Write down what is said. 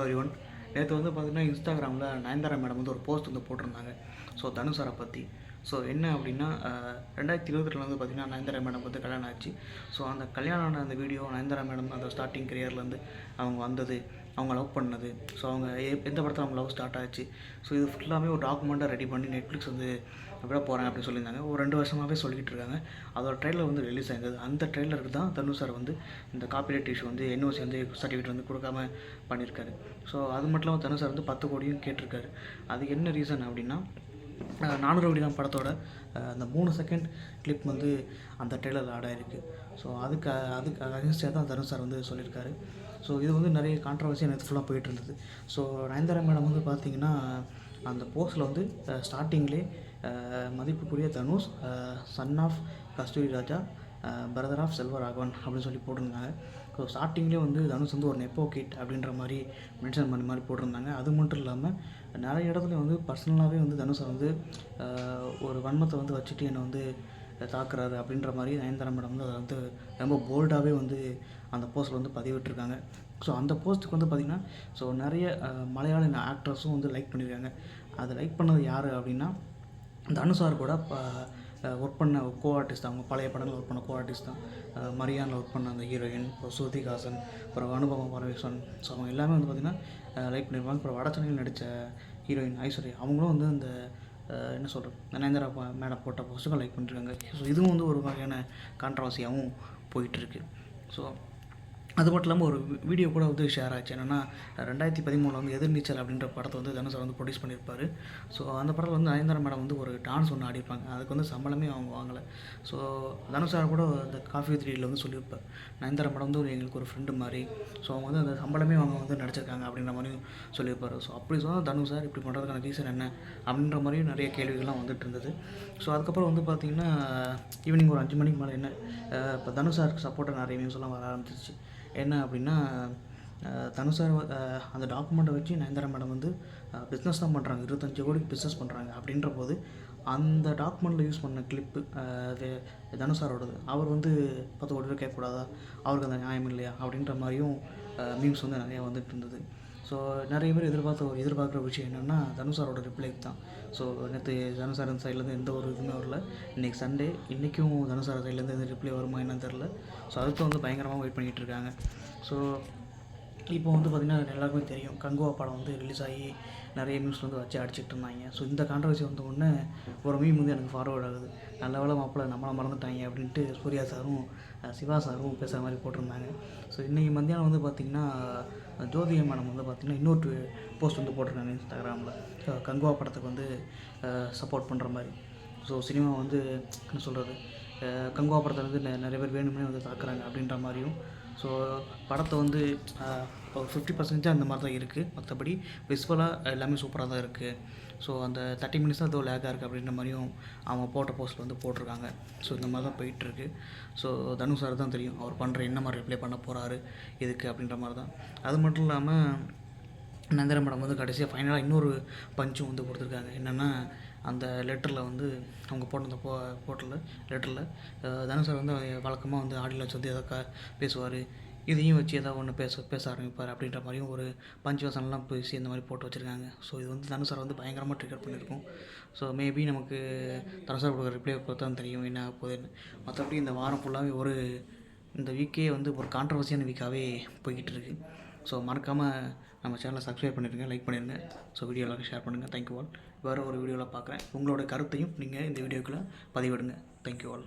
Everyone. நேற்று வந்து பார்த்திங்கன்னா இன்ஸ்டாகிராமில் நயன்தாரா மேடம் வந்து ஒரு போஸ்ட் வந்து போட்டிருந்தாங்க. ஸோ தனுஷ் சாரை பற்றி. ஸோ என்ன அப்படின்னா 2022 வந்து பார்த்திங்கன்னா நயன்தாரா மேடம் வந்து கல்யாணம் ஆச்சு. ஸோ அந்த கல்யாணம் ஆன அந்த வீடியோ நயன்தாரா மேடம் அந்த ஸ்டார்டிங் கரியர்லேருந்து அவங்க வந்தது, அவங்க லவ் பண்ணது, ஸோ அவங்க எந்த படத்தில் அவங்க லவ் ஸ்டார்ட் ஆச்சு, ஸோ இது ஃபுல்லாமே ஒரு டாக்குமெண்ட்டாக ரெடி பண்ணி நெட்ஃப்ளிக்ஸ் வந்து விட போகிறேன் அப்படின்னு சொல்லியிருந்தாங்க. ஒரு 2 வருஷமாகவே சொல்லிக்கிட்டு இருக்காங்க. அதோட ட்ரெய்லர் வந்து ரிலீஸ் ஆயிருந்தது. அந்த ட்ரெய்லருக்கு தான் தனுஷ் சார் வந்து இந்த காப்பிரைட் இஷ்யூ வந்து என்ஓசி வந்து சர்டிஃபிகேட் வந்து கொடுக்காம பண்ணியிருக்காரு. ஸோ அது மட்டும் இல்லாமல் தனுஷ் சார் வந்து 10 கோடியும் கேட்டிருக்காரு. அதுக்கு என்ன ரீசன் அப்படின்னா 400 கோடி தான் படத்தோட அந்த 3 செகண்ட் கிளிப் வந்து அந்த ட்ரெய்லரில் ஆட் ஆகிருக்கு. ஸோ அதுக்கு அகேன்ஸ்டாக தான் தனுஷ் சார் வந்து சொல்லியிருக்காரு. ஸோ இது வந்து நிறைய கான்ட்ரவர்சியாக நேற்று ஃபுல்லாக போயிட்டு இருந்தது. ஸோ நயன்தாரா மேடம் வந்து பார்த்திங்கன்னா அந்த போஸ்ட்டில் வந்து ஸ்டார்டிங்லேயே மதிப்புக்குரிய Dhanush son of Kasthuri Raja, brother of Selvaraghavan அப்படின்னு சொல்லி போட்டிருந்தாங்க. ஸோ ஸ்டார்டிங்லேயே வந்து தனுஷ் வந்து ஒரு நெப்போ கிட் அப்படின்ற மாதிரி மென்ஷன் பண்ண மாதிரி போட்டிருந்தாங்க. அது மட்டும் இல்லாமல் நிறைய இடத்துல வந்து பர்சனலாகவே வந்து தனுஷை வந்து ஒரு வன்மத்தை வந்து வச்சுட்டு என்னை வந்து தாக்குறாரு அப்படின்ற மாதிரி நயன்தாரா மேடம் வந்து அதை வந்து ரொம்ப போல்டாகவே வந்து அந்த போஸ்ட்டில் வந்து பதிவிட்டிருக்காங்க. ஸோ அந்த போஸ்ட்டுக்கு வந்து பார்த்திங்கன்னா ஸோ நிறைய மலையாள ஆக்ட்ரஸும் வந்து லைக் பண்ணியிருக்காங்க. அதை லைக் பண்ணது யார் அப்படின்னா தனுஷ் சார் கூட ஒர்க் பண்ண கோ ஆர்டிஸ்ட், அவங்க பழைய படங்கள் ஒர்க் பண்ண கோ ஆர்டிஸ்ட் தான். மரியானில் ஒர்க் பண்ண அந்த ஹீரோயின், அப்புறம் ஸ்ருதிஹாசன், அப்புறம் அனுபவம் பரமேஸ்வரன், ஸோ அவங்க எல்லாமே வந்து பார்த்திங்கன்னா லைக் பண்ணியிருப்பாங்க. அப்புறம் வடச்சென்னையில் நடித்த ஹீரோயின் ஐஸ்வர்யா, அவங்களும் வந்து அந்த என்ன சொல்கிறது நயன்தாரா மேடம் போட்ட போஸ்ட்டுக்கும் லைக் பண்ணியிருக்காங்க. ஸோ இதுவும் வந்து ஒரு வகையான கான்ட்ரவர்சியாகவும் போயிட்டுருக்கு. ஸோ அது மட்டும் இல்லாமல் ஒரு வீடியோ கூட வந்து ஷேர் ஆச்சு. என்னென்னா 2013 வந்து எதிர்நீச்சல் அப்படின்ற படத்தை வந்து தனுஷ் வந்து ப்ரொடியூஸ் பண்ணியிருப்பார். ஸோ அந்த படத்தில் வந்து நயன்தாரா மேடம் வந்து ஒரு டான்ஸ் ஒன்று ஆடிருப்பாங்க. அதுக்கு வந்து சம்பளமே அவங்க வாங்கலை. ஸோ தனுஷ் சார் கூட அந்த காஃபி த்ரீயில் வந்து சொல்லியிருப்பார், நயன்தாரா மேடம் வந்து எங்களுக்கு ஒரு ஃப்ரெண்டு மாதிரி, ஸோ அவங்க வந்து அந்த சம்பளமே அவங்க வந்து நடிச்சிருக்காங்க அப்படின்ற மாதிரியும் சொல்லியிருப்பார். ஸோ அப்படி சொன்னால் தனுஷ் சார் இப்படி பண்ணுறதுக்கான ரீசன் என்ன அப்படின்ற மாதிரியும் நிறைய கேள்விகள்லாம் வந்துட்டு இருந்தது. ஸோ அதுக்கப்புறம் வந்து பார்த்திங்கன்னா ஈவினிங் ஒரு 5 மணிக்கு மேலே என்ன இப்போ தனுஷ் சாருக்கு சப்போர்ட்டாக நிறைய நியூஸ்லாம் வர ஆரம்பிச்சிருச்சு. என்ன அப்படின்னா தனுஷ் சார் அந்த டாக்குமெண்ட்டை வச்சு நயன்தாரா மேடம் வந்து பிஸ்னஸ் தான் பண்ணுறாங்க, 25 கோடிக்கு பிஸ்னஸ் பண்ணுறாங்க. அப்படின்ற போது அந்த டாக்குமெண்ட்டில் யூஸ் பண்ண கிளிப்பு தனுஷ் சாரோடது, அவர் வந்து 10 கோடி ரூபா கேட்கக்கூடாதா, அவருக்கு அந்த நியாயம் இல்லையா அப்படின்ற மாதிரியும் மீம்ஸ் வந்து நிறையா வந்துட்டு இருந்தது. ஸோ நிறைய பேர் எதிர்பார்க்குற விஷயம் என்னென்னா தனுஷ் சாரோட ரிப்ளை தான். ஸோ நேற்று தனுஷ் சார் சைட்லேருந்து எந்த ஒரு இதுவுமே வரல. இன்றைக்கி சண்டே, இன்றைக்கும் தனுஷ் சார் சைட்லேருந்து எந்த ரிப்ளை வருமா என்னன்னு தெரில. ஸோ அதுக்கு வந்து பயங்கரமாக வெயிட் பண்ணிகிட்டு இருக்காங்க. ஸோ இப்போ வந்து பார்த்திங்கன்னா எல்லாருக்குமே தெரியும், கங்குவா படம் வந்து ரிலீஸ் ஆகி நிறைய நியூஸ் வந்து வச்சு அடிச்சிட்டு இருந்தாங்க. ஸோ இந்த கான்ட்ரவர்சி வந்த உடனே ஒரு மீம் வந்து எனக்கு ஃபார்வர்ட் ஆகுது, நல்ல வேளை மாப்பிள்ளை நம்மளை மறந்துட்டாங்க அப்படின்ட்டு சூர்யா சாரும் சிவா சாரும் பேசுகிற மாதிரி போட்டிருந்தாங்க. ஸோ இன்றைக்கி மத்தியானம் வந்து பார்த்திங்கன்னா ஜோதிகா மேடம் வந்து பார்த்திங்கன்னா இன்னொரு போஸ்ட் வந்து போட்டிருக்காங்க இன்ஸ்டாகிராமில், கங்குவா படத்துக்கு வந்து சப்போர்ட் பண்ணுற மாதிரி. ஸோ சினிமா வந்து என்ன சொல்கிறது, கங்குவா படத்தில் வந்து நிறைய பேர் வேணும்னே வந்து தாக்குறாங்க அப்படின்ற மாதிரியும், ஸோ படத்தை வந்து ஒரு 50% அந்த மாதிரி தான் இருக்குது, மற்றபடி விஸ்வலாக எல்லாமே சூப்பராக தான் இருக்குது. ஸோ அந்த 30 மினிட்ஸ் தான் ஏதோ லேக்காக இருக்குது அப்படின்ற மாதிரியும் அவங்க போட்ட போஸ்ட்டில் வந்து போட்டிருக்காங்க. ஸோ இந்த மாதிரி தான் போயிட்டுருக்கு. ஸோ தனுஷ் சார் தான் தெரியும் அவர் பண்ணுற என்ன மாதிரி ரிப்ளை பண்ண போகிறாரு இதுக்கு அப்படின்ற மாதிரி தான். அது மட்டும் இல்லாமல் நயன்தாரா மேடம் வந்து கடைசியாக ஃபைனலாக இன்னொரு பஞ்சும் வந்து கொடுத்துருக்காங்க. என்னென்னா அந்த லெட்டரில் வந்து அவங்க போட்ட அந்த போட்டில் லெட்டரில் தனுஷ் சார் வந்து வழக்கமாக வந்து ஆடியோவில் வச்சு வந்து எதாவது பேசுவார், இதையும் வச்சு எதாவது ஒன்று பேச ஆரம்பிப்பார் அப்படின்ற மாதிரியும் ஒரு பஞ்சு வசனம்லாம் பேசி இந்த மாதிரி போட்டு வச்சுருக்காங்க. ஸோ இது வந்து தனுஷ் சார் வந்து பயங்கரமாக ட்ரிகர் பண்ணியிருக்கும். ஸோ மேபி நமக்கு தனுஷ் சார் கொடுக்குற ரிப்ளை பொறுத்து தான் தெரியும் என்ன ஆக போகுதுன்னு. மற்றபடி இந்த வாரம் ஃபுல்லாகவே இந்த வீக்கே வந்து ஒரு கான்ட்ரவர்சியான வீக்காகவே போய்கிட்டு இருக்குது. ஸோ மறக்காமல் நம்ம சேனலை சப்ஸ்கிரைப் பண்ணிடுங்க, லைக் பண்ணிடுங்க. ஸோ வீடியோ எல்லாருக்கும் ஷேர் பண்ணுங்கள். Thank you all. வேறு ஒரு வீடியோவில் பார்க்குறேன். உங்களோட கருத்தையும் நீங்கள் இந்த வீடியோக்குள்ளே பதிவிடுங்க. Thank you all.